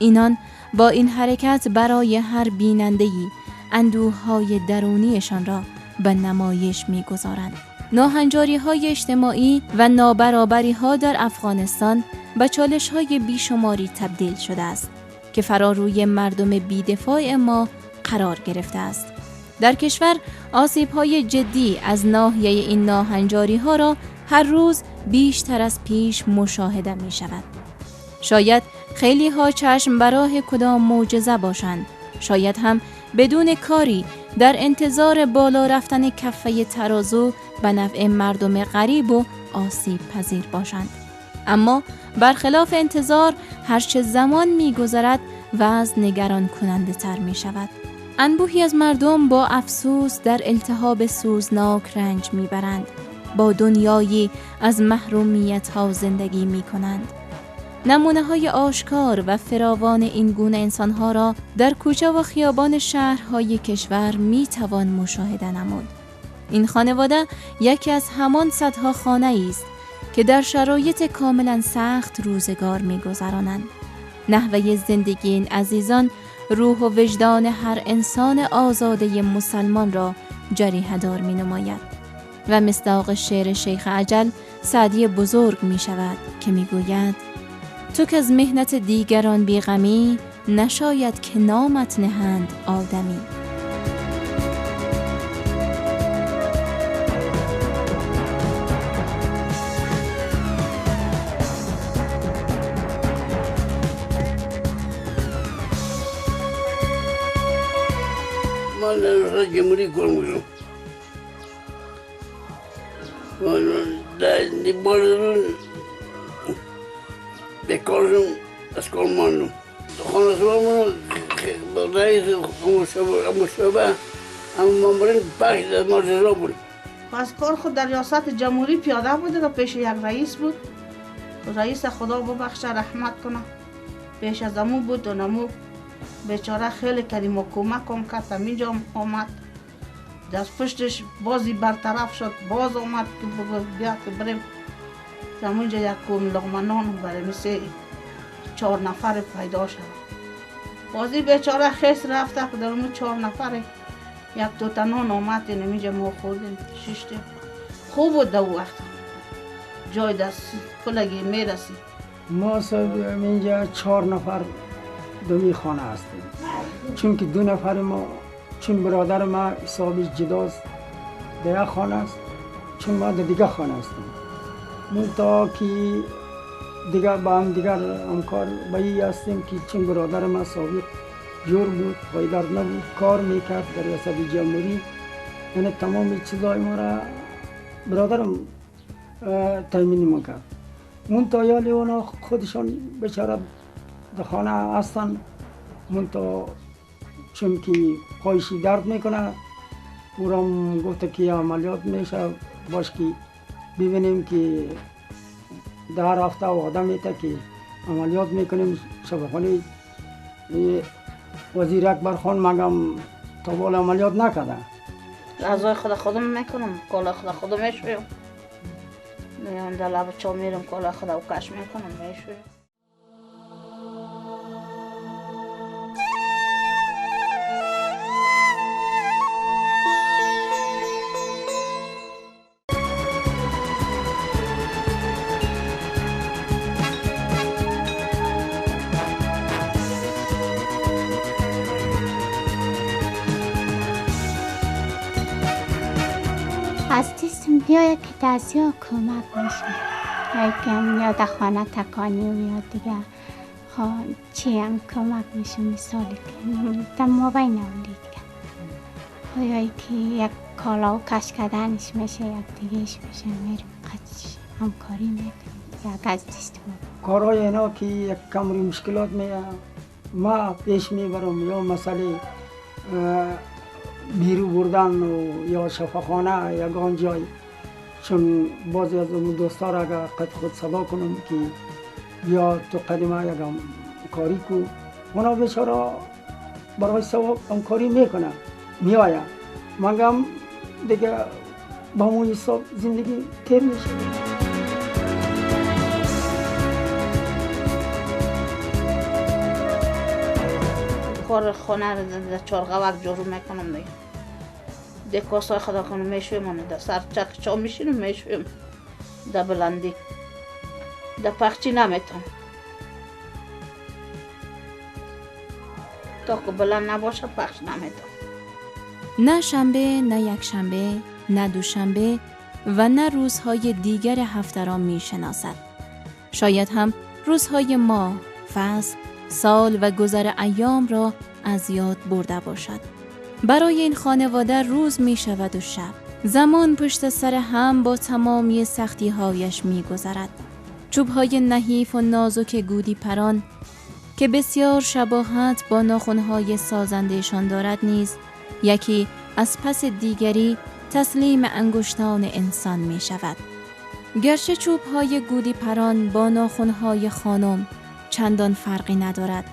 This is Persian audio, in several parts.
اینان با این حرکت برای هر بیننده‌ای اندوه‌های درونیشان را به نمایش می‌گذارند. ناهنجاری‌های اجتماعی و نابرابری‌ها در افغانستان به چالش‌های بیشماری تبدیل شده است که فراروی مردم بی‌دفاع ما قرار گرفته است. در کشور آسیب‌های جدی از ناحیه این ناهنجاری‌ها را هر روز بیشتر از پیش مشاهده می‌شود. شاید خیلی‌ها چشم به راه کدام معجزه باشند، شاید هم بدون کاری در انتظار بالا رفتن کفه ترازو به نفع مردم غریب و آسیب پذیر باشند. اما برخلاف انتظار هرچه زمان می‌گذرد وضع نگران کننده تر می‌شود. انبوهی از مردم با افسوس در التهاب سوزناک رنج می‌برند. با دنیایی از محرومیت‌ها زندگی می‌کنند. نمونه‌های آشکار و فراوان این گونه انسان‌ها را در کوچه و خیابان شهرهای کشور می‌توان مشاهده نمود. این خانواده یکی از همان صدها خانه‌ای است که در شرایط کاملاً سخت روزگار می‌گذرانند. نحوه زندگی این عزیزان روح و وجدان هر انسان آزاده مسلمان را جریحه‌دار می‌نماید و مصداق شعر شیخ اجل سعدی بزرگ می‌شود که می‌گوید: تو که از مهنت دیگران بیغمی، نشاید که نامت نهند آدمی. من در جمهوری کار میکنم. در بازرون بکارم از کار ماندم. خانه سوارمون با رئیس مشابه اما مامورین بخش از ما رضا بود. از کار خود در ریاست جمهوری پیاده بود و پیش یک رئیس بود. رئیس خدا ببخشه رحمت کنه. پیش از امو بود و نمو بیچاره خیلی کردیم و کمک هم کرد. همینجا آمد دست پشتش بازی برطرف شد، باز آمد که بیا که بریم همونجا یک لقمه نان برای مثل 4 نفر پیدا شد. بازی بیچاره خیس رفته که در اون 4 نفر یک دوتا نان آمد اینجا ما خوردیم 6 تا. خوب بود در وقت جای دست پلگی میرسی. ما صاحب اینجا 4 نفر دومی خانه هستیم، چون که 2 نفر ما چون برادر ما حسابش جداست در یک خانه است، چون ما در دیگه خانه هستیم. منتها که دیگر با هم دیگر همکار بایی هستیم که چون برادر ما سابق جور بود، پایدار نبود، کار میکرد در ریاست جمهوری، یعنی تمام چیزای ما را برادرم تامین میکرد. منتها یالی اونا خودشان بیچاره در خانه هستن، منتها چون که پایشی درد میکنه او را گفته که عملیات میشه باش که ببینیم که در هفته وعده میده که عملیات میکنیم. شبخانه وزیر اکبر خان مگم تا بال عملیات نکرده. غذای خودم میکنم، کالا خودم میشویم، میام در لب چا میرم کالا خودم کش میکنم میشویم. هستیم یا که دستیا کمک میشه، یکم یا در خانه تکانی یا دیگه چی هم کمک میشه. مثالی که در مابین اولی دیگه یا که یک کالا و کش کردنش میشه یک دیگهش میشه میریم قدش همکاری میکنیم یک از دستمون. کارهای اینا که یک کمری مشکلات ما پیش میبرم، یا مسئله بیرو بردن و یا شفاخانه یگان جای، چون بعضی از اون دوستا را اگر قد خود صدا کنم که بیا تو قدیمه یگم کاری کو، اونا بیچاره برای ثواب همکاری میکنه میآید، منگم دیگه با همون حساب زندگی تیر میشه. کار خانه در چارغوک جارو میکنم دیگه. دکاسای خدا کنم میشویم در سر چک چا میشینم میشویم در بلندی. در پخچی نمیتونم. تا که بلند نباشه پخش نمیتونم. نه شنبه، نه یک شنبه، نه دوشنبه و نه روزهای دیگر هفته را می شناسد. شاید هم روزهای ماه، فصل، سال و گذر ایام را از یاد برده باشد. برای این خانواده روز می شود و شب. زمان پشت سر هم با تمامی سختی هایش می گذرد. چوب های نحیف و نازک گودی پران که بسیار شباهت با ناخن‌های سازندهشان دارد نیز یکی از پس دیگری تسلیم انگشتان انسان می شود. گرچه چوب های گودی پران با ناخن‌های خانم چندان فرقی ندارد،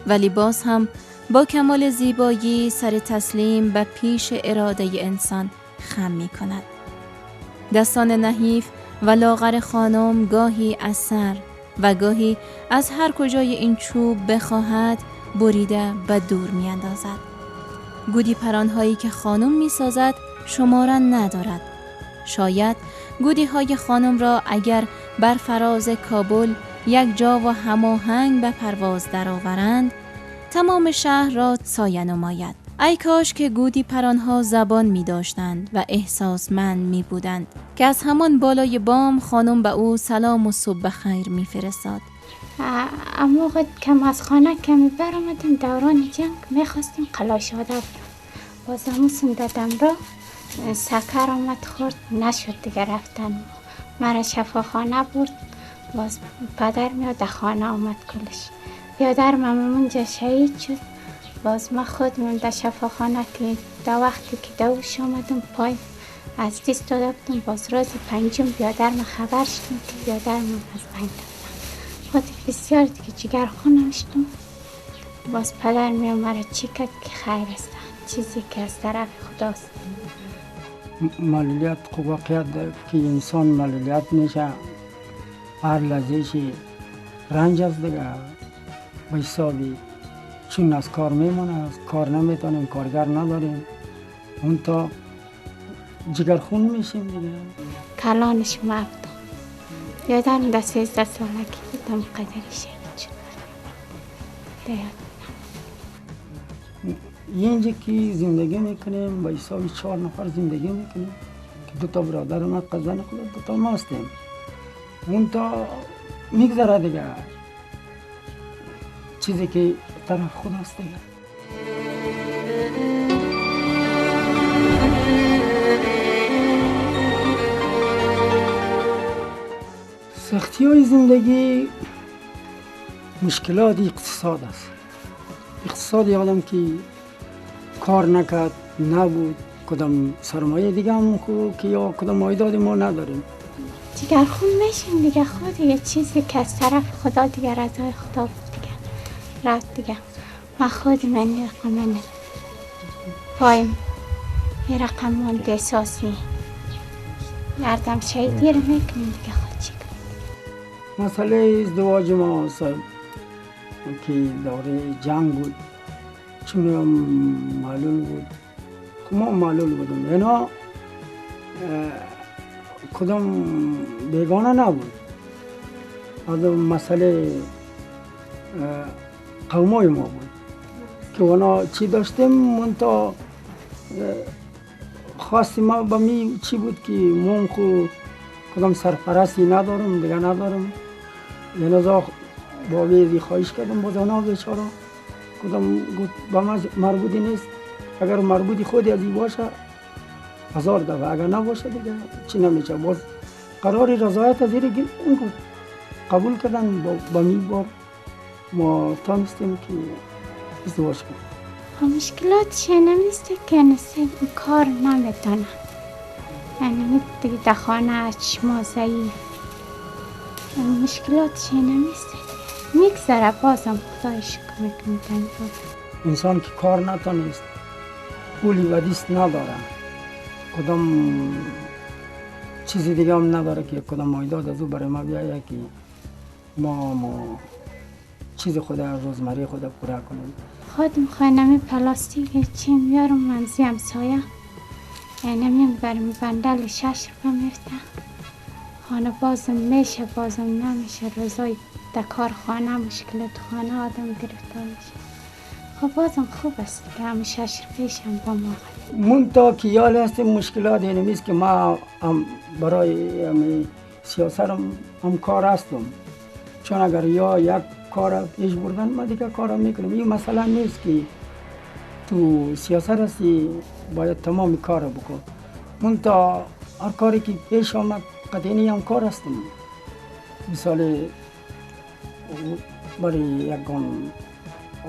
ولی باز هم با کمال زیبایی سر تسلیم به پیش اراده انسان خم می کند. دستان نحیف و لاغر خانم گاهی از سر و گاهی از هر کجای این چوب بخواهد بریده به دور می اندازد. گودی پرانهایی که خانم می سازد شمارن ندارد. شاید گودی های خانم را اگر بر فراز کابل یک جا و هماهنگ به پرواز درآورند تمام شهر را سایه نماید. ای کاش که گودی پرانها زبان می داشتند و احساسمند می بودند که از همان بالای بام خانم به او سلام و صبح بخیر می فرستاد. موقع کم از خانه کمی برآمدیم دوران جنگ میخواستیم قلاشاده برم. باز همون سنددم را سکر آمد خورد نشد دیگه رفتن. مرا شفاخانه برد. باز پدر میاد خانه آمد کلش. بیادرم اونجا شهید شد. باز ما خود در شفاخانه که در وقتی که دوش آمدم پای از دست داده بودم. باز روز پنجم بیادرم خبر شدم که بیادرم از بین رفتن. خود بسیار دیگه جگرخون نشدم. باز پدر میاد مرا چی کرد که خیر است، چیزی که از طرف خداست. معلولیت واقعیت که انسان معلولیت میشه هر لحظه‌شی رنج است دیگه. به حسابی چون از کار میمونه، از کار نمیتونیم، کارگر نداریم، اون تا جگرخون میشیم دیگه. کلانش مبدم یادم در 13 سالگی بودم قدری شهید شد. اینجا که زندگی میکنیم به حساب 4 نفر زندگی میکنیم که 2 تا برادر ما قزن خود 2 تا ما هستیم. اون تا میگذره دیگه، چیزی که طرف خود هست دیگه. سختی های زندگی مشکلات اقتصاد است. اقتصاد آدم که کار نکرد نبود کدام سرمایه دیگه هم که یا کدام عایداد ما نداریم. جگرخون میشیم دیگه. خود یه چیزی که از طرف خدا دیگه رضای خدا بود دیگه رفت دیگه. ما خود من پایم یه رقم مانده احساسی مردم شهیدی رو میکنیم دیگه. خود چی کنیم؟ مسئله ازدواج ما صاحب که دوره جنگ بود چون معلول بود که ما معلول بودم. اینا کدام بیگانه نبود. از مسئله قومای ما بود که اونا چی داشتیم منطقه خاصی ما با می چی بود که من کدام سرپرستی ندارم دیگه ندارم. یه نزا با ویزی خواهش کردم باز اونا بیچاره کدام با ما مربوطی نیست. اگر مربوطی خودی ازی باشه 1000 دفعه، اگر نباشه دیگه چی نمیشه. باز قرار رضایت از این بود قبول کردن با می بار ما تانستیم که ازدواج کنیم. مشکلات شنمیسته که نسیم کار نمیتونه، یعنی دیگه در خانه شما ضعیف مشکلات شنمیسته میگذره. بازم خدای شکر میکنم. انسان که کار نتونست پولی و دست نداره، کدام چیزی دیگه هم نداره که کدام عایداد از او برای ما بیایه که ما چیز خود روزمره خود پورا کنیم. خودم خواهنمی پلاستیک چی میارم منزی همسایه اینمی برم بندل 6 روپه میفتم خانه بازم میشه بازم نمیشه روزای در کارخانه مشکلات خانه آدم گرفتار میشه خب بازم خوب است که همه 6 روپیش هم با ما من تا که یال هست مشکلات اینمیست که ما برای سیاست هم کار هستم چون اگر یا یک کار پیش بردن ما دیگه کار میکنم این مسئله نیست که تو سیاست هستی باید تمام کار بکن من تا هر کاری که پیش آمد قدینی هم کار هستم مثال برای یکان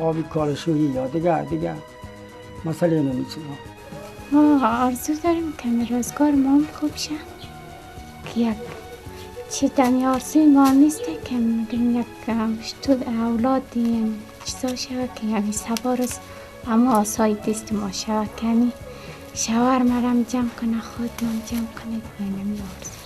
آبی کارشویی یا دیگه مسئله نمیشه ما آرزو داریم که روزگار ما هم خوب شد که یک چی دنیا آرزوی ما نیسته که میگیم یک اولادی چیزا شود که یعنی سوارز اما آسایی دست ما شود که یعنی شوهر مرم جمع کنه خود من جمع کنه بینم آرزو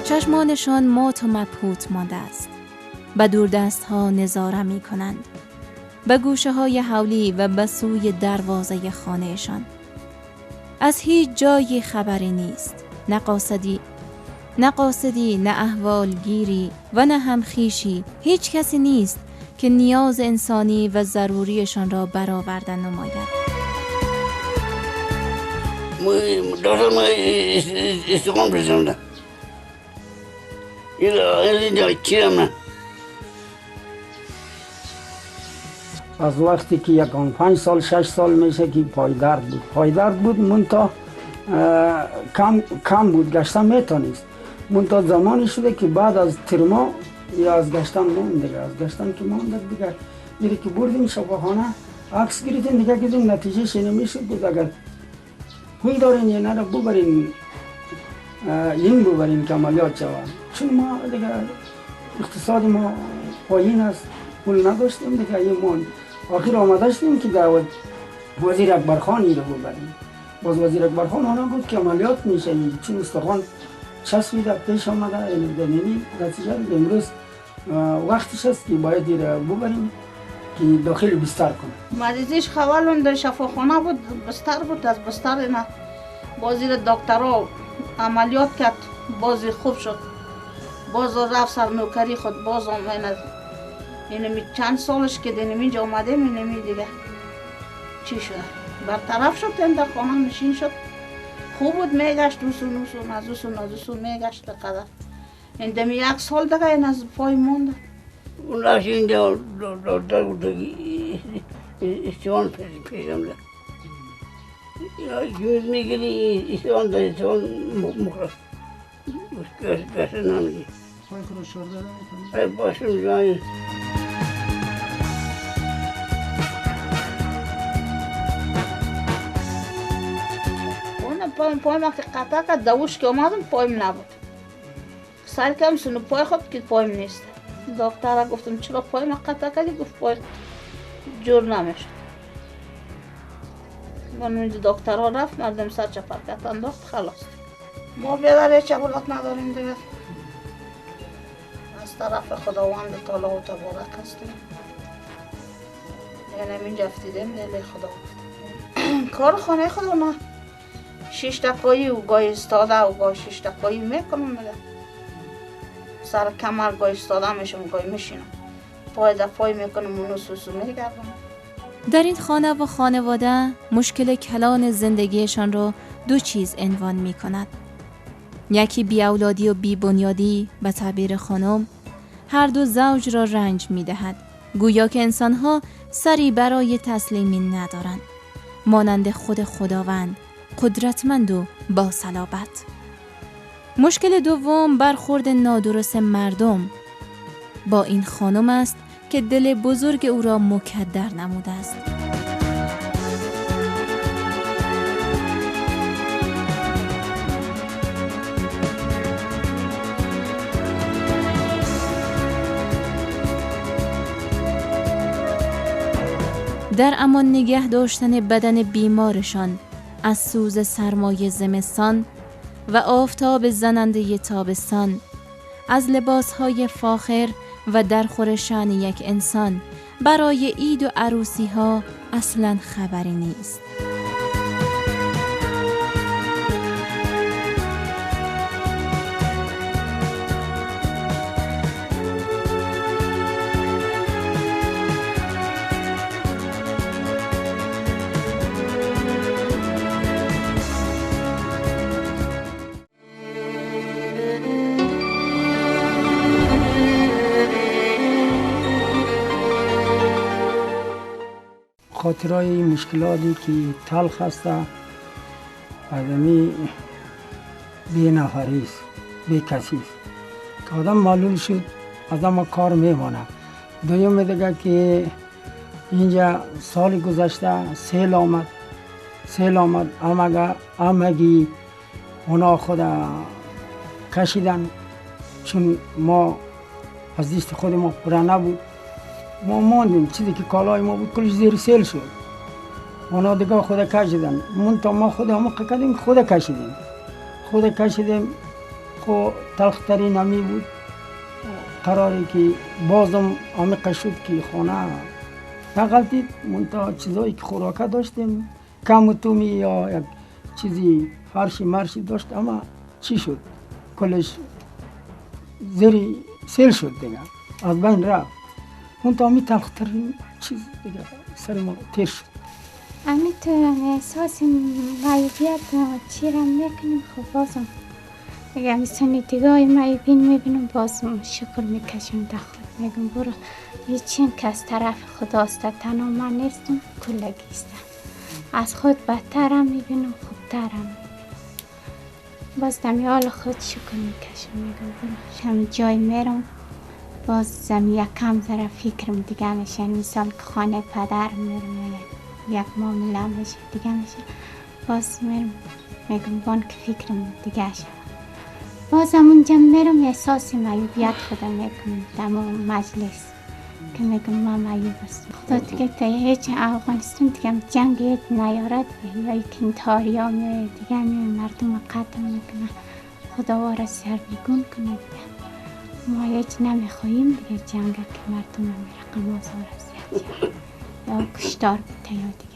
چشمانشان مات و مبهوت مانده است. به دوردست ها نظاره می کنند. به گوشه های حولی و به سوی دروازه خانهشان. از هیچ جایی خبری نیست. نه قاصدی، نه احوالگیری و نه همخیشی. هیچ کسی نیست که نیاز انسانی و ضروریشان را برآورده نماید. دارم استقام رسوندم اینجا چیرم از وقتی که یکان 5 سال 6 سال میشه که پایدرد بود منتا کم بود گشتن میتونست منتا زمانی شده که بعد از ترما یا از گشتن موند از گشتن که موند دیگه میره که بردیم شفاخانه عکس گرفتیم دیگه گفتیم نتیجه شنه میشه بود اگر پول دارین یا نه ببرین این ببرین که عملیات شود چون ما دیگه اقتصاد ما پایین است پول نداشتیم دیگه یه مون آخر آمده شدیم که دعوت وزیر اکبرخانی رو ببریم باز وزیر اکبرخان آنها بود که عملیات میشه چون استخوان چسبیده پیش آمده اینمی نتیجه امروز وقتش است که باید رو ببریم که داخل بستر کنه مریضیش خوالون در شفاخانه بود بستر بود از بستر اینا بازی دکترها عملیات کرد بازی خوب شد باز رفت سر نوکری خود باز آمد اینمی چند سالش که دینمی آمده اینمی دیگه چی شد برطرف شد این در خانه نشین شد خوب بود میگشت از اوسون میگشت قدر این دمی 1 سال دیگه این از پای مونده اون رفت اینجا دکتر بود استوان پیشم ده جوز میگیری استوان ده استوان مخرف گشت نمیگی پای خود شرده باشم جایی پایم که قطع کرد دوش که آمدم پایم نبود سر کردم سنو پای خود که پایم نیست دکتر گفتم چرا پایم قطع کردی گفت پای جور نمیشد من اونجا دکتر ها رفت مردم سر چپر کرد انداخت خلاص ما بیادر هیچ اولاد نداریم دیگه از طرف خداوند تعالی و تبارک هستیم یعنی اینجا افتیدیم دلی خدا کار خانه خدا نه 6 دقیقی و گاهی استاده و گاهی 6 دقیقی میکنم میگه سر کمر گاهی استاده میشم گاهی میشینم پای در پای میکنم اونو سوسو میگردم در این خانه و خانواده مشکل کلان زندگیشان را 2 چیز عنوان می کند. یکی بیاولادی و بیبنیادی به تعبیر خانم هر دو زوج را رنج می دهد. گویا که انسانها سری برای تسلیمی ندارند. مانند خود خداوند قدرتمند و با صلابت. مشکل دوم برخورد نادرست مردم با این خانم است که دل بزرگ او را مکدر نموده است. در امان نگه داشتن بدن بیمارشان از سوز سرمای زمستان و آفتاب زننده تابستان، از لباسهای فاخر و درخور شأن یک انسان برای عید و عروسی ها اصلاً خبری نیست. خاطرهای مشکلاتی که تلخ است، آدمی بی نفری است، بی کسی است. که آدم معلول شد از اما کار میمانه. دوم دیگه که اینجا سال گذشته سیل آمد همگی اونا خود کشیدن، چون ما از دست خود ما پره نبود، ما ماندیم. چیزی که کالای ما بود کلش زیر سیل شد. اونا دیگه خود کشیدن، منتها ما خود همه کردیم، خود کشیدیم. خود تلخترین همی بود قراری که بازم عمیق شد که خانه نغلطید. منتها چیزایی که خوراکه داشتیم کم و تومی یا یک چیزی فرشی مرشی داشت، اما چی شد؟ کلش زیر سیل شد دیگه، از بین رفت. منتها می تلخترین چیز دیگه سر ما تیر شد. امی تو احساس معیوبیت چی را میکنیم؟ خب بازم اگه مثل دیگه معیوبین میبینم بازم شکر میکشم در خود، میگم برو هیچین که از طرف خداست، تنها من نیستم، کلگیستم. از خود بدترم میبینم، خوبترم میبینم. باز دمی حال خود شکر میکشم، میگم برو هم جای میرم، باز زمی یکم ذره فکرم دیگه میشه. مثال که خانه پدر میرم یک معامله میشه دیگه میشه، باز میرم میگم بان که فکرم دیگه شد. باز همونجا میرم احساس معیوبیت خودم میکنم در مجلس که میگم ما معیوب هستم. خدا دیگه تا هیچ افغانستان دیگه جنگ نیارد یا یک انتحاری ها دیگه مردم قتل میکنه، خدا وارا سرنگون کنه دیگه. ما هیچ نمیخواییم دیگه جنگ که مردم رقم آزار است یا کشتار بوده یا دیگه.